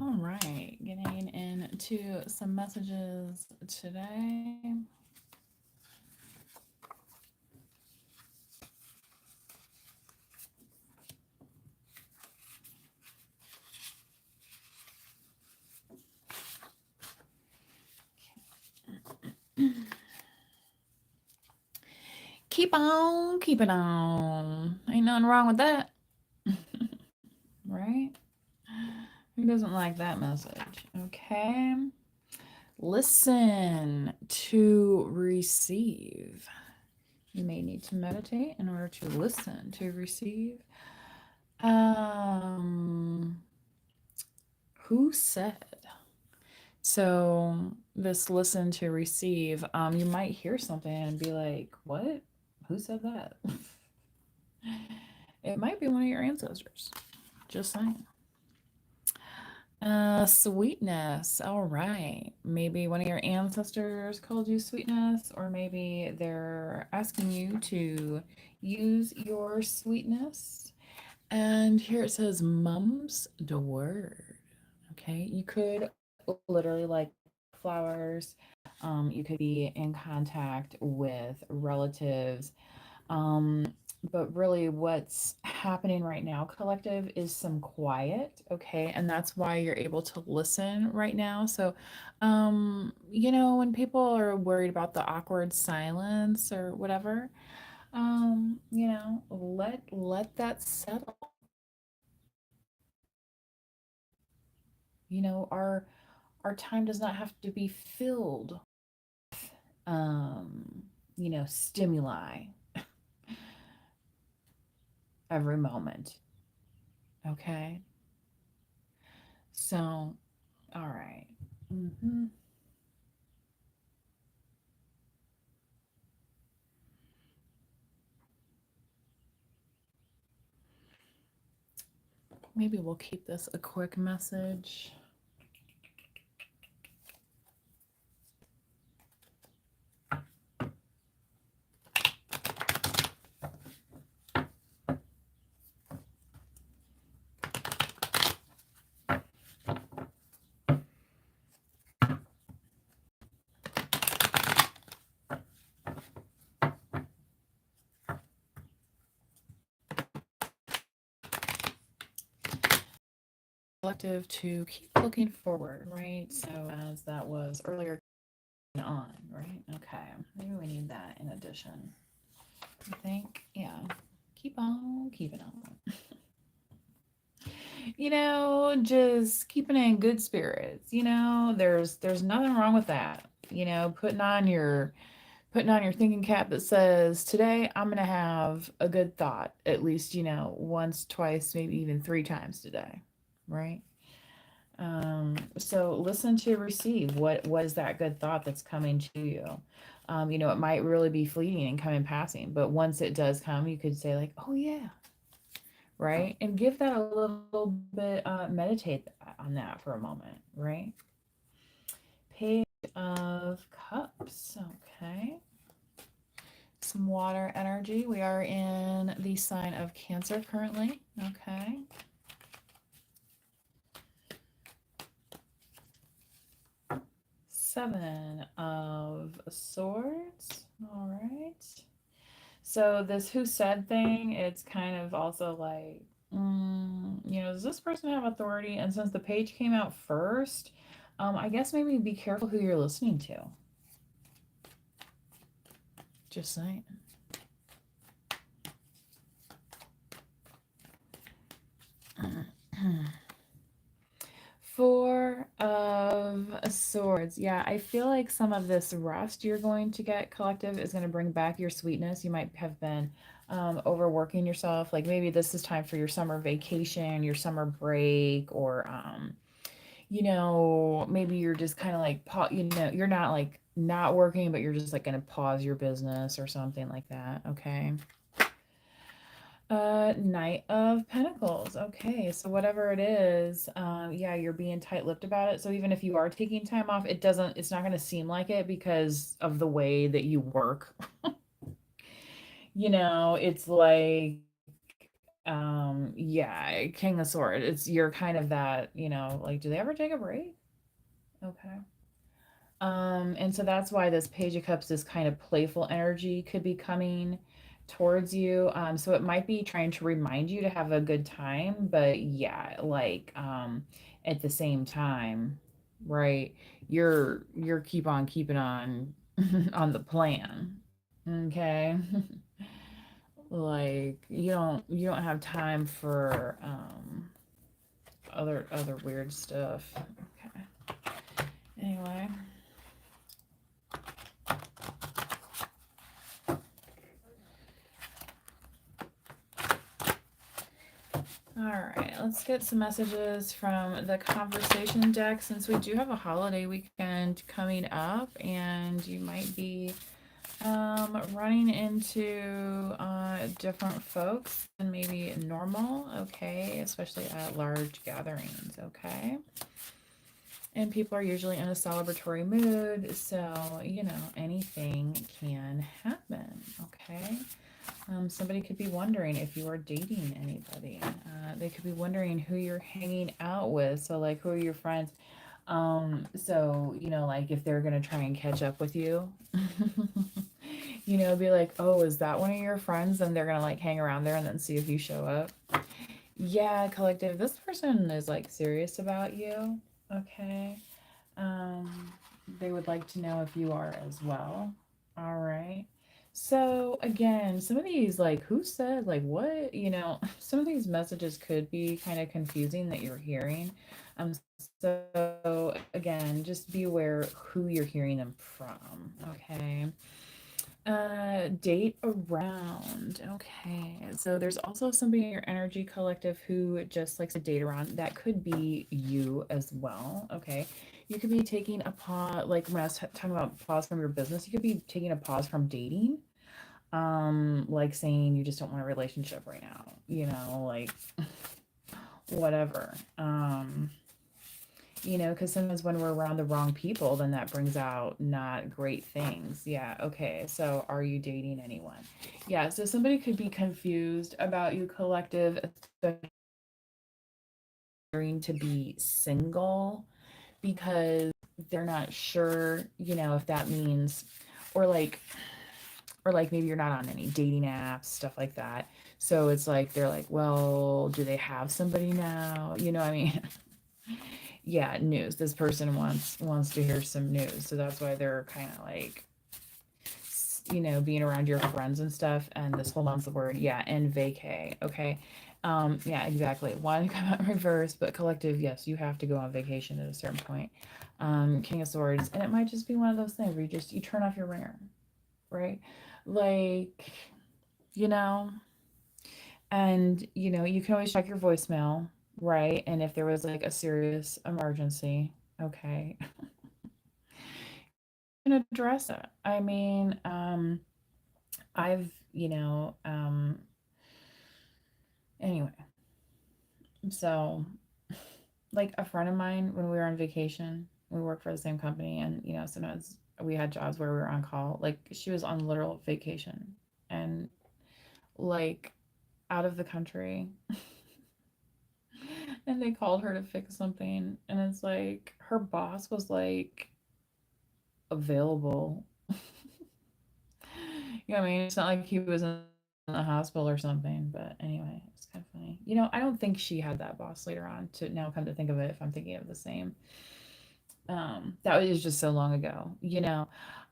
All right, getting into some messages today. Keep on keeping on. Ain't nothing wrong with that, right? Who doesn't like that message? Okay. Listen to receive. You may need to meditate in order to listen to receive. Um, who said? So this listen to receive, you might hear something and be like, "What? Who said that?" It might be one of your ancestors. Just saying. Sweetness. All right. Maybe one of your ancestors called you sweetness, or maybe they're asking you to use your sweetness. And here it says, "Mum's the word." Okay. You could literally like flowers. You could be in contact with relatives. But really, what's happening right now, collective, is some quiet. Okay. And that's why you're able to listen right now. So, when people are worried about the awkward silence or whatever, let that settle. Our time does not have to be filled stimuli every moment. Okay. So, all right. Mm-hmm. Maybe we'll keep this a quick message. Collective to keep looking forward, right? So, as that was earlier on, right? Okay. Maybe we need that in addition. I think, yeah. Keep on keeping on. Just keeping in good spirits. There's nothing wrong with that. Putting on your thinking cap that says, "Today I'm going to have a good thought at least, once, twice, maybe even three times today." Right? So listen to receive what is that good thought that's coming to you. It might really be fleeting and come in passing, but once it does come, you could say like, "Oh yeah," right? And give that a little bit, meditate on that for a moment, right? Page of Cups. Okay. Some water energy. We are in the sign of Cancer currently. Okay. Seven of Swords. All right. So this who said thing, it's kind of also like, does this person have authority? And since the page came out first, I guess maybe be careful who you're listening to. Just saying. Four of Swords. Yeah, I feel like some of this rest you're going to get, collective, is going to bring back your sweetness. You might have been overworking yourself. Like maybe this is time for your summer vacation, your summer break, or maybe you're just kind of like, you're not like not working, but you're just like going to pause your business or something like that. Okay. Knight of Pentacles. Okay, so whatever it is, yeah, you're being tight-lipped about it. So even if you are taking time off, it's not going to seem like it because of the way that you work. It's like Yeah, King of Sword. It's you're kind of that, like, do they ever take a break? Okay. And so that's why this Page of Cups, this kind of playful energy could be coming towards you. So it might be trying to remind you to have a good time, but yeah, like at the same time, right? You're keep on keeping on on the plan. Okay. Like you don't have time for other weird stuff. Okay. Anyway. All right, let's get some messages from the conversation deck since we do have a holiday weekend coming up and you might be running into different folks than maybe normal, okay, especially at large gatherings, okay? And people are usually in a celebratory mood, so anything can happen, okay? Somebody could be wondering if you are dating anybody. They could be wondering who you're hanging out with. So, like, who are your friends? So, like, if they're going to try and catch up with you, be like, oh, is that one of your friends? And they're going to, like, hang around there and then see if you show up. Yeah, collective, this person is, like, serious about you. Okay. Um, they would like to know if you are as well. All right. So again, some of these like who said like what, some of these messages could be kind of confusing that you're hearing. Um so again, just be aware who you're hearing them from, okay? Date around. Okay. So there's also somebody in your energy collective who just likes to date around. That could be you as well. Okay. You could be taking a pause, like when I was talking about pause from your business, you could be taking a pause from dating. Like saying you just don't want a relationship right now, like whatever. Because sometimes when we're around the wrong people, then that brings out not great things. Yeah, okay. So are you dating anyone? Yeah, so somebody could be confused about you, collective, especially to be single because they're not sure, if that means, or like, maybe you're not on any dating apps, stuff like that. So it's like they're like, well, do they have somebody now? I mean, yeah, news. This person wants to hear some news, so that's why they're kind of like, being around your friends and stuff. And this whole month's the word, yeah, and vacay. Okay, yeah, exactly. One come out reverse, but collective, yes, you have to go on vacation at a certain point. King of Swords, and it might just be one of those things where you turn off your ringer, right? Like, you know, and you can always check your voicemail, right? And if there was like a serious emergency, okay, you can address it. I mean, I've, anyway, so like a friend of mine, when we were on vacation, we worked for the same company, and sometimes we had jobs where we were on call. Like she was on literal vacation and like out of the country. And they called her to fix something, and it's like her boss was like available. I mean, it's not like he was in the hospital or something, but anyway, it's kind of funny. I don't think she had that boss later on, to now come to think of it, if I'm thinking of the same. That was just so long ago,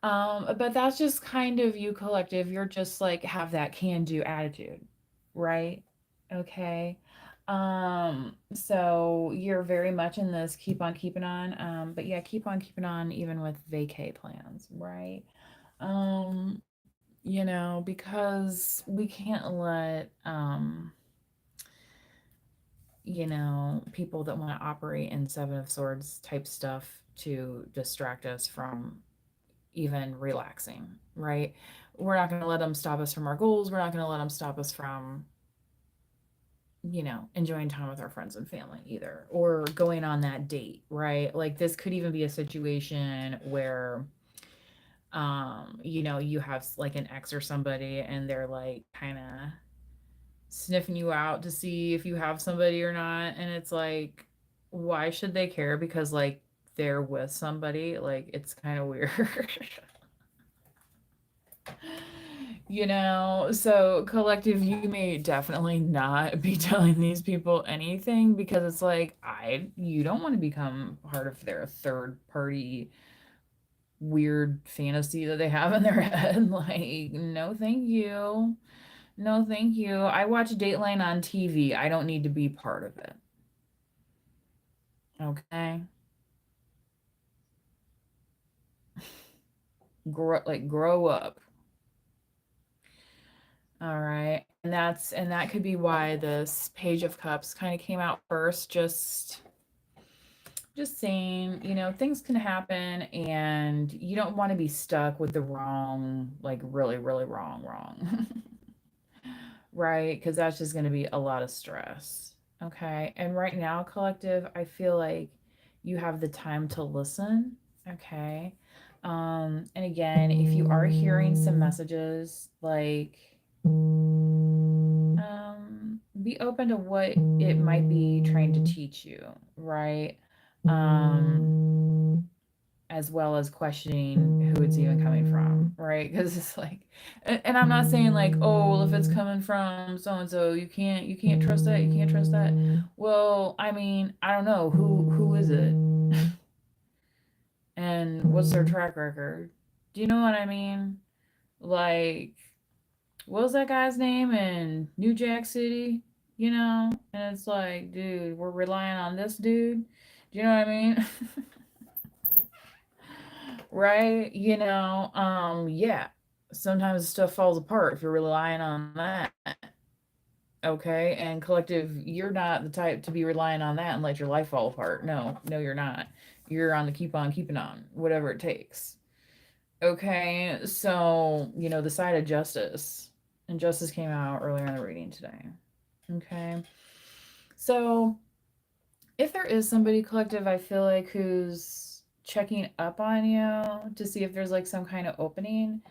but that's just kind of you, collective. You're just like have that can do attitude, right? Okay. So you're very much in this keep on keeping on. But yeah, keep on keeping on even with vacay plans, right? Um, because we can't let people that want to operate in Seven of Swords type stuff to distract us from even relaxing, right? We're not going to let them stop us from our goals. We're not going to let them stop us from, enjoying time with our friends and family either, or going on that date, right? Like this could even be a situation where, you have like an ex or somebody and they're like kind of sniffing you out to see if you have somebody or not. And it's like, why should they care? Because, like, they're with somebody. Like, it's kind of weird. So collective, you may definitely not be telling these people anything because it's like, you don't want to become part of their third party weird fantasy that they have in their head. Like, no, thank you. No, thank you. I watch Dateline on TV. I don't need to be part of it. Okay. Grow up. All right. And that could be why this Page of Cups kind of came out first. Just saying, things can happen and you don't want to be stuck with the wrong, like really, really wrong. Right? Because that's just going to be a lot of stress. Okay. And right now, collective, I feel like you have the time to listen. Okay. And again, if you are hearing some messages, like, be open to what it might be trying to teach you, right? Um, as well as questioning who it's even coming from, right? Because it's like, and I'm not saying like, oh, well, if it's coming from so and so, you can't trust that, you can't trust that. Well, I mean, I don't know who is it, and what's their track record. Do you know what I mean? Like, what was that guy's name in New Jack City? And it's like, dude, we're relying on this dude. Do you know what I mean? Right? Yeah. Sometimes stuff falls apart if you're relying on that. Okay. And collective, you're not the type to be relying on that and let your life fall apart. No, no, you're not. You're on the keep on keeping on, whatever it takes. Okay. So, the side of justice. And justice came out earlier in the reading today. Okay. So, if there is somebody collective, I feel like who's checking up on you to see if there's like some kind of opening.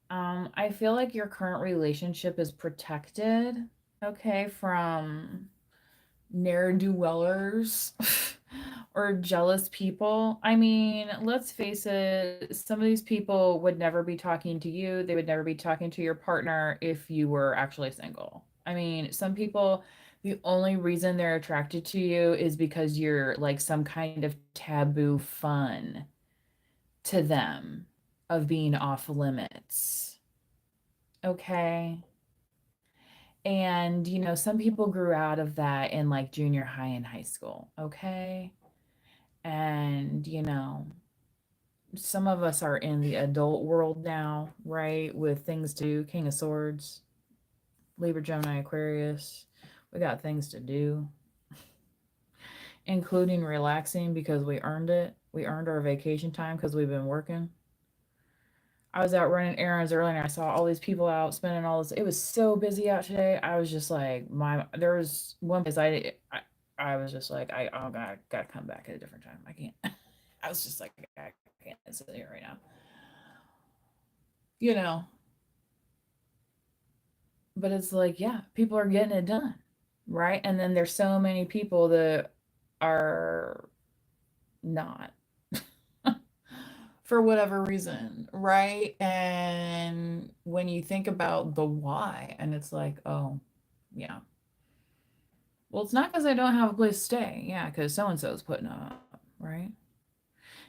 I feel like your current relationship is protected, okay, from ne'er do wellers or jealous people. I mean, let's face it, some of these people would never be talking to you. They would never be talking to your partner if you were actually single. I mean, some people, the only reason they're attracted to you is because you're like some kind of taboo fun to them of being off limits. Okay. And, some people grew out of that in like junior high and high school. Okay. And, some of us are in the adult world now, right? With things to do, King of Swords, Libra, Gemini, Aquarius. We got things to do, including relaxing because we earned it. We earned our vacation time because we've been working. I was out running errands earlier and I saw all these people out spending all this. It was so busy out today. I was just like, there was one place I was just like, oh, God, I gotta come back at a different time. I can't. I was just like, I can't sit here right now. You know, but it's like, yeah, people are getting it done, right? And then there's so many people that are not for whatever reason, right? And when you think about the why, and it's like, oh, yeah. Well, it's not because I don't have a place to stay. Yeah, because so and so's putting up, right?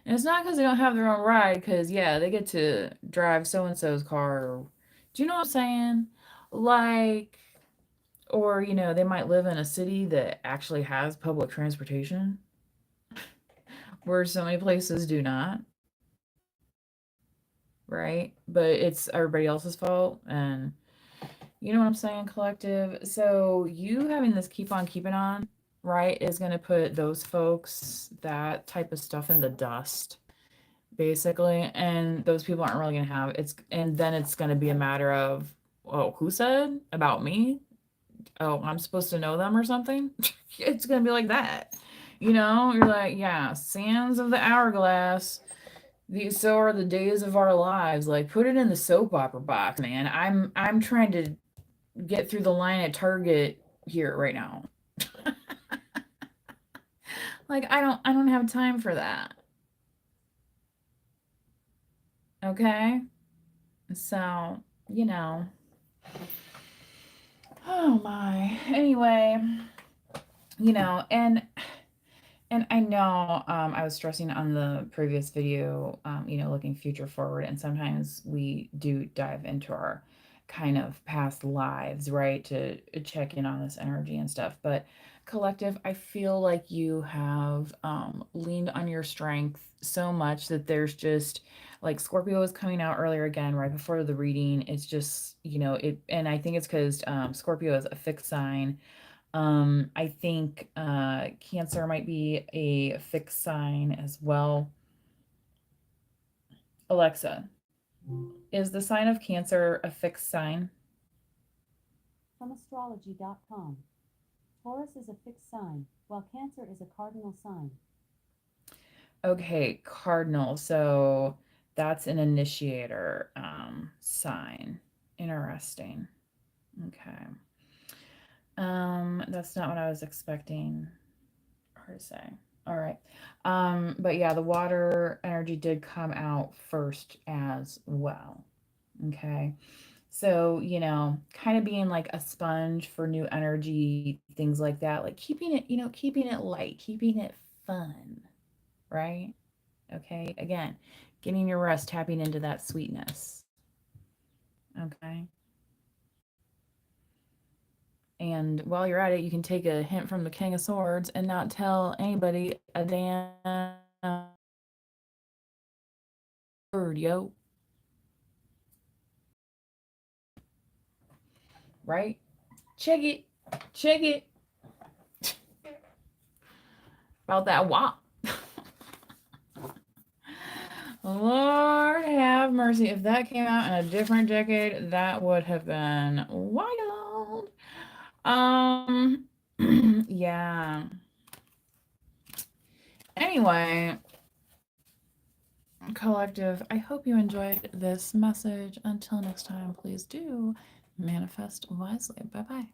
And it's not because they don't have their own ride, because, yeah, they get to drive so and so's car. Do you know what I'm saying? Like, or, they might live in a city that actually has public transportation, where so many places do not, right? But it's everybody else's fault. And you know what I'm saying, collective? So you having this keep on keeping on, right, is going to put those folks, that type of stuff in the dust, basically. And those people aren't really going to have it's, and then it's going to be a matter of, oh, who said about me? Oh, I'm supposed to know them or something? It's going to be like that. You're like, yeah, sands of the hourglass. These so are the days of our lives. Like, put it in the soap opera box, man. I'm trying to get through the line at Target here right now. Like I don't have time for that. Okay? So, you know. Oh my. Anyway, and I know I was stressing on the previous video, looking future forward, and sometimes we do dive into our kind of past lives, right, to check in on this energy and stuff. But collective, I feel like you have leaned on your strength so much that there's just like Scorpio was coming out earlier again, right before the reading. It's just, and I think it's because Scorpio is a fixed sign. I think Cancer might be a fixed sign as well. Alexa, is the sign of Cancer a fixed sign? From astrology.com. Taurus is a fixed sign, while Cancer is a cardinal sign. Okay, Cardinal. So that's an initiator sign. Interesting. Okay. That's not what I was expecting her to say. All right. But yeah, the water energy did come out first as well. Okay. So, kind of being like a sponge for new energy, things like that, like keeping it light, keeping it fun, right? Okay. Again, getting your rest, tapping into that sweetness. Okay. And while you're at it, you can take a hint from the King of Swords and not tell anybody a damn word, yo. Right? Check it. Check it. About that wop. Lord have mercy. If that came out in a different decade, that would have been wild. Um, yeah. Anyway, collective, I hope you enjoyed this message. Until next time, please do manifest wisely. Bye bye.